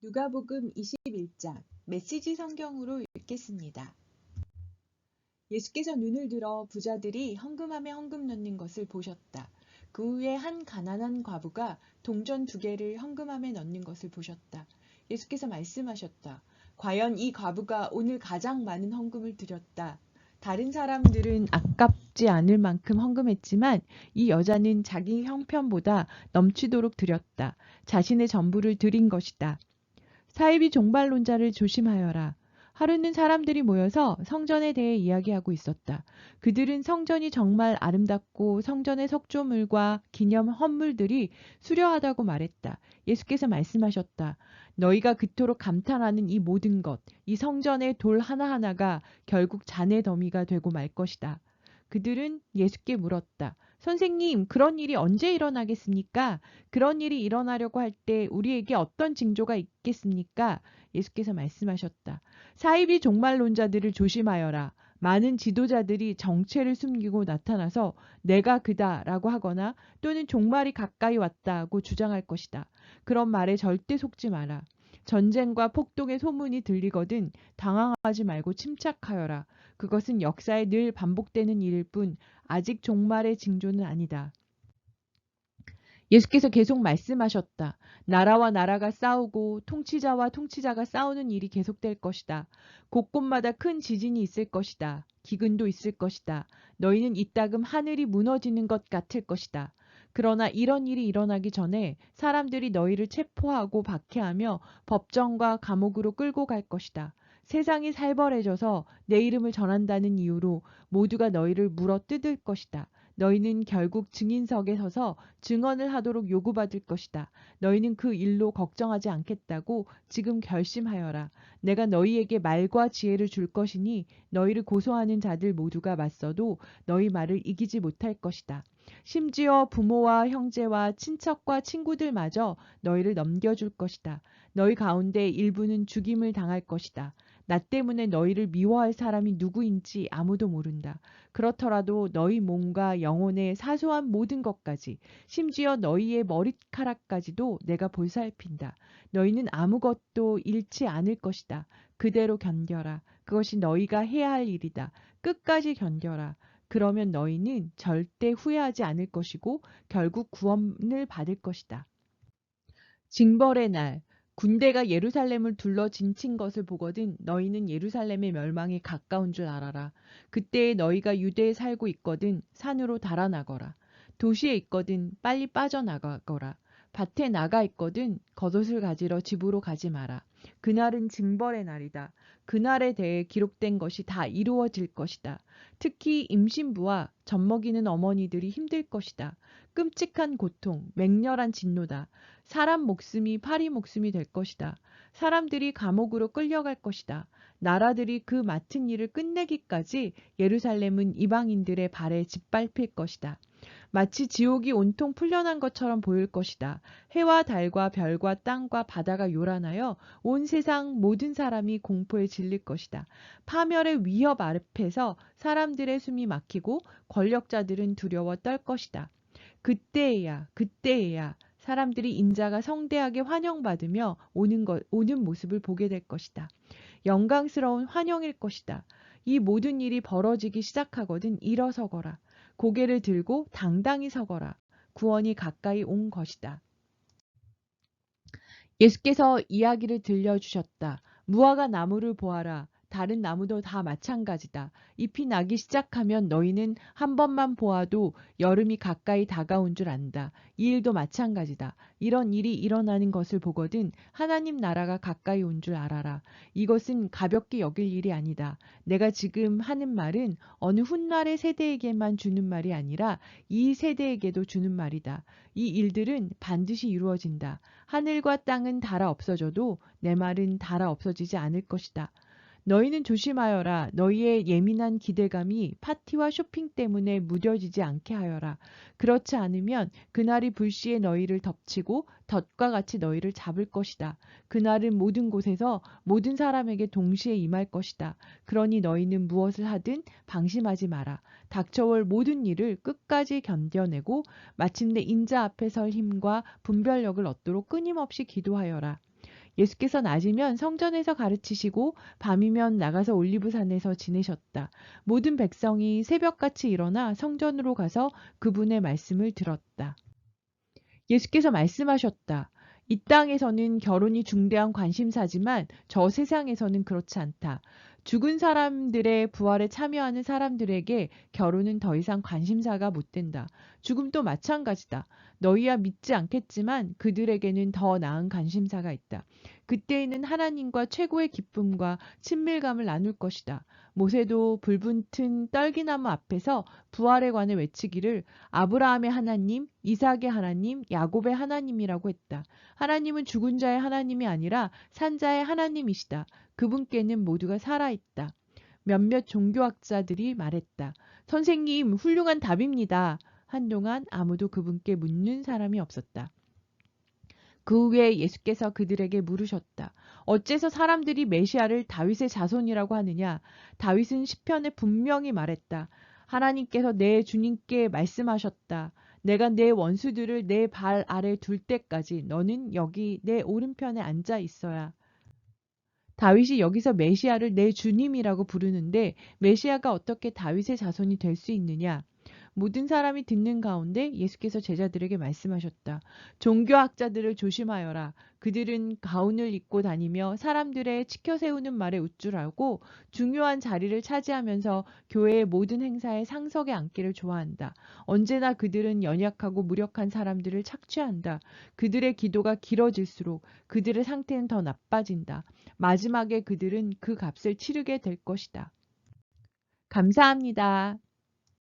누가복음 21장 메시지 성경으로 읽겠습니다. 예수께서 눈을 들어 부자들이 헌금함에 헌금 넣는 것을 보셨다. 그 후에 한 가난한 과부가 동전 2개를 헌금함에 넣는 것을 보셨다. 예수께서 말씀하셨다. 과연 이 과부가 오늘 가장 많은 헌금을 드렸다. 다른 사람들은 아깝지 않을 만큼 헌금했지만 이 여자는 자기 형편보다 넘치도록 드렸다. 자신의 전부를 드린 것이다. 사이비 종말론자를 조심하여라. 하루는 사람들이 모여서 성전에 대해 이야기하고 있었다. 그들은 성전이 정말 아름답고 성전의 석조물과 기념 헌물들이 수려하다고 말했다. 예수께서 말씀하셨다. 너희가 그토록 감탄하는 이 모든 것, 이 성전의 돌 하나하나가 결국 잔의 더미가 되고 말 것이다. 그들은 예수께 물었다. 선생님, 그런 일이 언제 일어나겠습니까? 그런 일이 일어나려고 할 때 우리에게 어떤 징조가 있겠습니까? 예수께서 말씀하셨다. 사이비 종말론자들을 조심하여라. 많은 지도자들이 정체를 숨기고 나타나서 내가 그다라고 하거나 또는 종말이 가까이 왔다고 주장할 것이다. 그런 말에 절대 속지 마라. 전쟁과 폭동의 소문이 들리거든 당황하지 말고 침착하여라. 그것은 역사에 늘 반복되는 일일 뿐 아직 종말의 징조는 아니다. 예수께서 계속 말씀하셨다. 나라와 나라가 싸우고 통치자와 통치자가 싸우는 일이 계속될 것이다. 곳곳마다 큰 지진이 있을 것이다. 기근도 있을 것이다. 너희는 이따금 하늘이 무너지는 것 같을 것이다. 그러나 이런 일이 일어나기 전에 사람들이 너희를 체포하고 박해하며 법정과 감옥으로 끌고 갈 것이다. 세상이 살벌해져서 내 이름을 전한다는 이유로 모두가 너희를 물어 뜯을 것이다. 너희는 결국 증인석에 서서 증언을 하도록 요구받을 것이다. 너희는 그 일로 걱정하지 않겠다고 지금 결심하여라. 내가 너희에게 말과 지혜를 줄 것이니 너희를 고소하는 자들 모두가 맞서도 너희 말을 이기지 못할 것이다. 심지어 부모와 형제와 친척과 친구들마저 너희를 넘겨줄 것이다. 너희 가운데 일부는 죽임을 당할 것이다. 나 때문에 너희를 미워할 사람이 누구인지 아무도 모른다. 그렇더라도 너희 몸과 영혼의 사소한 모든 것까지 심지어 너희의 머리카락까지도 내가 보살핀다. 너희는 아무것도 잃지 않을 것이다. 그대로 견뎌라. 그것이 너희가 해야 할 일이다. 끝까지 견뎌라. 그러면 너희는 절대 후회하지 않을 것이고 결국 구원을 받을 것이다. 징벌의 날, 군대가 예루살렘을 둘러 진친 것을 보거든 너희는 예루살렘의 멸망이 가까운 줄 알아라. 그때에 너희가 유대에 살고 있거든 산으로 달아나거라. 도시에 있거든 빨리 빠져나가거라. 밭에 나가 있거든 겉옷을 가지러 집으로 가지 마라. 그날은 징벌의 날이다. 그날에 대해 기록된 것이 다 이루어질 것이다. 특히 임신부와 젖먹이는 어머니들이 힘들 것이다. 끔찍한 고통, 맹렬한 진노다. 사람 목숨이 파리 목숨이 될 것이다. 사람들이 감옥으로 끌려갈 것이다. 나라들이 그 맡은 일을 끝내기까지 예루살렘은 이방인들의 발에 짓밟힐 것이다. 마치 지옥이 온통 풀려난 것처럼 보일 것이다. 해와 달과 별과 땅과 바다가 요란하여 온 세상 모든 사람이 공포에 질릴 것이다. 파멸의 위협 앞에서 사람들의 숨이 막히고 권력자들은 두려워 떨 것이다. 그때에야 사람들이 인자가 성대하게 환영받으며 오는 모습을 보게 될 것이다. 영광스러운 환영일 것이다. 이 모든 일이 벌어지기 시작하거든 일어서거라. 고개를 들고 당당히 서거라. 구원이 가까이 온 것이다. 예수께서 이야기를 들려주셨다. 무화과 나무를 보아라. 다른 나무도 다 마찬가지다. 잎이 나기 시작하면 너희는 한 번만 보아도 여름이 가까이 다가온 줄 안다. 이 일도 마찬가지다. 이런 일이 일어나는 것을 보거든 하나님 나라가 가까이 온 줄 알아라. 이것은 가볍게 여길 일이 아니다. 내가 지금 하는 말은 어느 훗날의 세대에게만 주는 말이 아니라 이 세대에게도 주는 말이다. 이 일들은 반드시 이루어진다. 하늘과 땅은 닳아 없어져도 내 말은 닳아 없어지지 않을 것이다. 너희는 조심하여라. 너희의 예민한 기대감이 파티와 쇼핑 때문에 무뎌지지 않게 하여라. 그렇지 않으면 그날이 불시에 너희를 덮치고 덫과 같이 너희를 잡을 것이다. 그날은 모든 곳에서 모든 사람에게 동시에 임할 것이다. 그러니 너희는 무엇을 하든 방심하지 마라. 닥쳐올 모든 일을 끝까지 견뎌내고 마침내 인자 앞에 설 힘과 분별력을 얻도록 끊임없이 기도하여라. 예수께서 낮이면 성전에서 가르치시고 밤이면 나가서 올리브산에서 지내셨다. 모든 백성이 새벽같이 일어나 성전으로 가서 그분의 말씀을 들었다. 예수께서 말씀하셨다. 이 땅에서는 결혼이 중대한 관심사지만 저 세상에서는 그렇지 않다. 죽은 사람들의 부활에 참여하는 사람들에게 결혼은 더 이상 관심사가 못 된다. 죽음도 마찬가지다. 너희야 믿지 않겠지만 그들에게는 더 나은 관심사가 있다. 그때에는 하나님과 최고의 기쁨과 친밀감을 나눌 것이다. 모세도 불붙은 떨기나무 앞에서 부활에 관해 외치기를 아브라함의 하나님, 이삭의 하나님, 야곱의 하나님이라고 했다. 하나님은 죽은 자의 하나님이 아니라 산 자의 하나님이시다. 그분께는 모두가 살아있다. 몇몇 종교학자들이 말했다. 선생님, 훌륭한 답입니다. 한동안 아무도 그분께 묻는 사람이 없었다. 그 후에 예수께서 그들에게 물으셨다. 어째서 사람들이 메시아를 다윗의 자손이라고 하느냐? 다윗은 시편에 분명히 말했다. 하나님께서 내 주님께 말씀하셨다. 내가 내 원수들을 내 발 아래 둘 때까지 너는 여기 내 오른편에 앉아 있어야. 다윗이 여기서 메시아를 내 주님이라고 부르는데 메시아가 어떻게 다윗의 자손이 될 수 있느냐? 모든 사람이 듣는 가운데 예수께서 제자들에게 말씀하셨다. 종교학자들을 조심하여라. 그들은 가운을 입고 다니며 사람들의 치켜 세우는 말에 우쭐하고 중요한 자리를 차지하면서 교회의 모든 행사에 상석에 앉기를 좋아한다. 언제나 그들은 연약하고 무력한 사람들을 착취한다. 그들의 기도가 길어질수록 그들의 상태는 더 나빠진다. 마지막에 그들은 그 값을 치르게 될 것이다. 감사합니다.